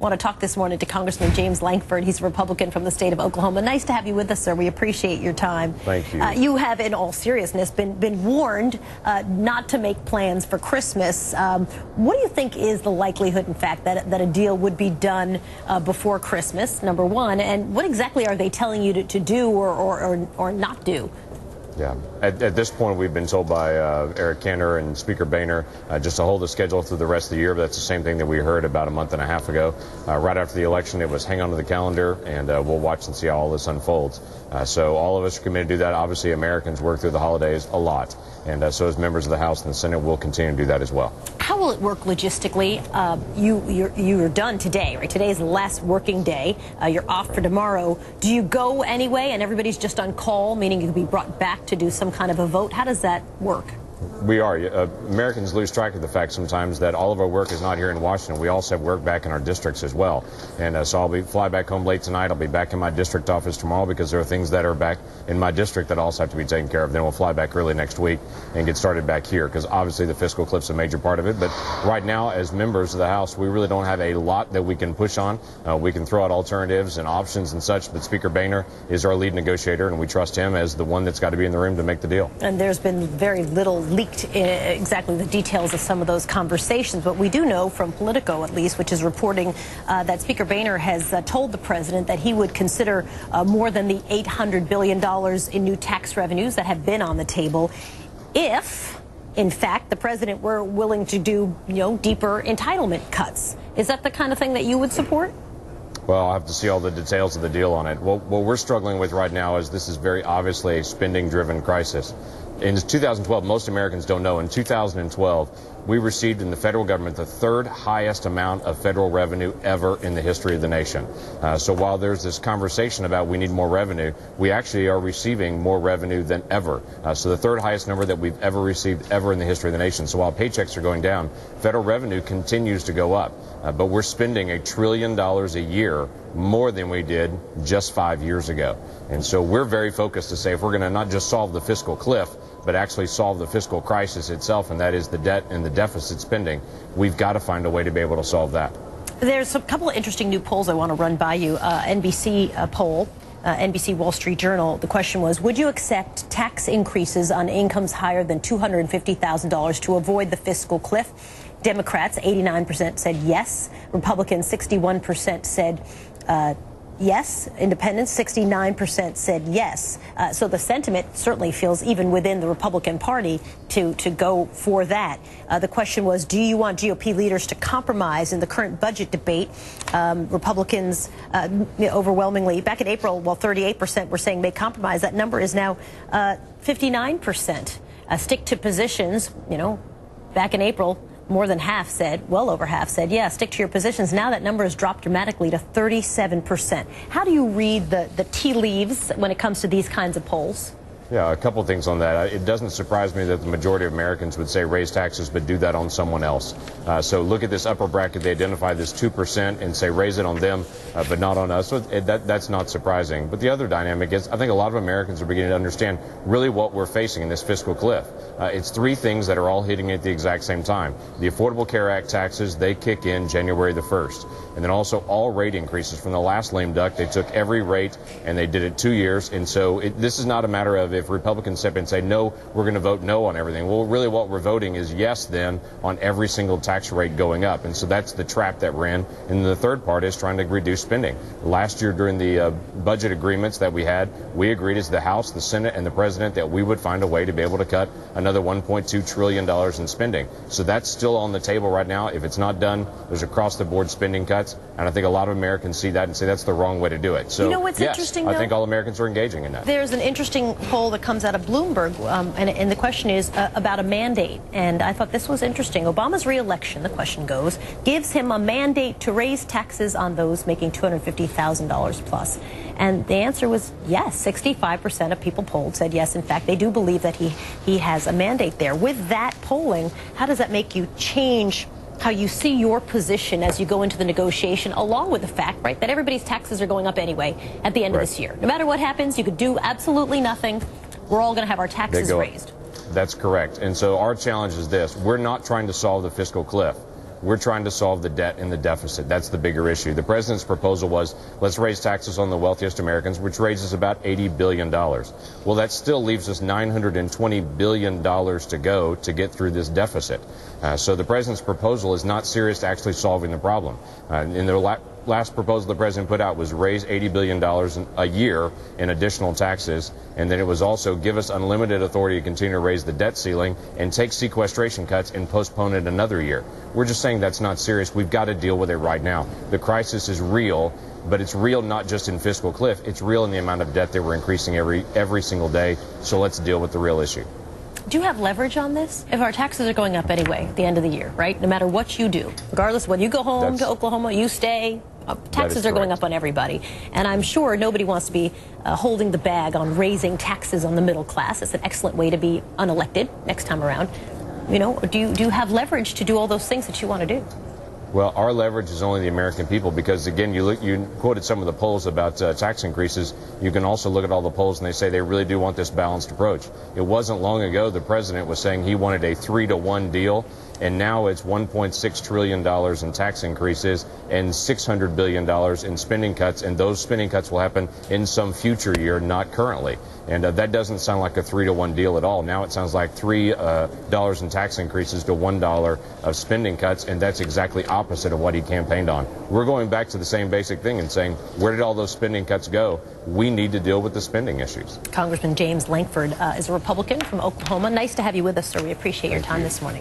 want to talk this morning to Congressman James Lankford. He's a Republican from the state of Oklahoma. Nice to have you with us, sir. We appreciate your time. Thank you. You have, in all seriousness, been warned not to make plans for Christmas. What do you think is the likelihood, in fact, that a deal would be done before Christmas, number one? And what exactly are they telling you to do or not do? Yeah. At this point, we've been told by Eric Cantor and Speaker Boehner just to hold the schedule through the rest of the year. But that's the same thing that we heard about a month and a half ago. Right after the election, it was hang on to the calendar, and we'll watch and see how all this unfolds. So all of us are committed to do that. Obviously, Americans work through the holidays a lot, and so as members of the House and the Senate, we'll continue to do that as well. How will it work logistically? You're done today, right? Today is the last working day. You're off for tomorrow. Do you go anyway, and everybody's just on call, meaning you can be brought back to do some kind of a vote? How does that work? We are. Americans lose track of the fact sometimes that all of our work is not here in Washington. We also have work back in our districts as well. And so I'll fly back home late tonight. I'll be back in my district office tomorrow because there are things that are back in my district that also have to be taken care of. Then we'll fly back early next week and get started back here because obviously the fiscal cliff's a major part of it. But right now, as members of the House, we really don't have a lot that we can push on. We can throw out alternatives and options and such, but Speaker Boehner is our lead negotiator, and we trust him as the one that's got to be in the room to make the deal. And there's been very little leaked exactly the details of some of those conversations, but we do know from Politico, at least, which is reporting that Speaker Boehner has told the president that he would consider more than the $800 billion in new tax revenues that have been on the table if, in fact, the president were willing to do, deeper entitlement cuts. Is that the kind of thing that you would support? Well, I'll have to see all the details of the deal on it. What we're struggling with right now is this is very obviously a spending-driven crisis. In 2012, most Americans don't know, in 2012, we received in the federal government the third highest amount of federal revenue ever in the history of the nation. So while there's this conversation about we need more revenue, we actually are receiving more revenue than ever. So the third highest number that we've ever received ever in the history of the nation. So while paychecks are going down, federal revenue continues to go up. But we're spending $1 trillion a year more than we did just 5 years ago. And so we're very focused to say if we're going to not just solve the fiscal cliff, but actually solve the fiscal crisis itself, and that is the debt and the deficit spending, we've got to find a way to be able to solve that. There's a couple of interesting new polls I want to run by you. NBC poll, NBC Wall Street Journal, the question was, would you accept tax increases on incomes higher than $250,000 to avoid the fiscal cliff? Democrats, 89% said yes. Republicans, 61% said yes. Independents, 69% said yes. So the sentiment certainly feels, even within the Republican Party, to go for that. The question was, do you want GOP leaders to compromise in the current budget debate? Republicans overwhelmingly, back in April, while 38% were saying make compromise, that number is now 59%. Stick to positions, back in April, more than half said, well over half said, yeah, stick to your positions. Now that number has dropped dramatically to 37%. How do you read the tea leaves when it comes to these kinds of polls? Yeah, a couple things on that. It doesn't surprise me that the majority of Americans would say raise taxes, but do that on someone else. So look at this upper bracket. They identify this 2% and say raise it on them, but not on us. So that's not surprising. But the other dynamic is I think a lot of Americans are beginning to understand really what we're facing in this fiscal cliff. It's three things that are all hitting at the exact same time. The Affordable Care Act taxes, they kick in January the 1st. And then also all rate increases from the last lame duck. They took every rate and they did it 2 years. And so this is not a matter of if Republicans step in and say, no, we're going to vote no on everything. Well, really what we're voting is yes then on every single tax rate going up. And so that's the trap that we're in. And the third part is trying to reduce spending. Last year during the budget agreements that we had, we agreed as the House, the Senate, and the President that we would find a way to be able to cut another $1.2 trillion in spending. So that's still on the table right now. If it's not done, there's across-the-board spending cuts. And I think a lot of Americans see that and say that's the wrong way to do it. So, what's yes, interesting, I think all Americans are engaging in that. There's an interesting poll that comes out of Bloomberg, and the question is about a mandate. And I thought this was interesting. Obama's re-election, the question goes, gives him a mandate to raise taxes on those making $250,000 plus. And the answer was yes. 65% of people polled said yes. In fact, they do believe that he has a mandate there. With that polling, how does that make you change how you see your position as you go into the negotiation, along with the fact, right, that everybody's taxes are going up anyway at the end of this year? No matter what happens, you could do absolutely nothing. We're all going to have our taxes raised. That's correct. And so our challenge is this. We're not trying to solve the fiscal cliff. We're trying to solve the debt and the deficit. That's the bigger issue. The president's proposal was, let's raise taxes on the wealthiest Americans, which raises about $80 billion. Well, that still leaves us $920 billion to go to get through this deficit. So the president's proposal is not serious to actually solving the problem. In the last proposal the president put out was raise $80 billion a year in additional taxes, and then it was also give us unlimited authority to continue to raise the debt ceiling and take sequestration cuts and postpone it another year. We're just saying that's not serious. We've got to deal with it right now. The crisis is real, but it's real not just in fiscal cliff. It's real in the amount of debt that we're increasing every single day. So let's deal with the real issue. Do you have leverage on this? If our taxes are going up anyway at the end of the year, right? No matter what you do, regardless of whether you go home to Oklahoma, you stay, taxes are going up on everybody. And I'm sure nobody wants to be holding the bag on raising taxes on the middle class. It's an excellent way to be unelected next time around. You know, do you have leverage to do all those things that you want to do? Well, our leverage is only the American people because, again, you quoted some of the polls about tax increases. You can also look at all the polls, and they say they really do want this balanced approach. It wasn't long ago the president was saying he wanted a 3-to-1 deal, and now it's $1.6 trillion in tax increases and $600 billion in spending cuts, and those spending cuts will happen in some future year, not currently. And that doesn't sound like a 3-to-1 deal at all. Now it sounds like $3 in tax increases to $1 of spending cuts, and that's exactly opposite of what he campaigned on. We're going back to the same basic thing and saying, where did all those spending cuts go? We need to deal with the spending issues. Congressman James Lankford is a Republican from Oklahoma. Nice to have you with us, sir. We appreciate your time this morning.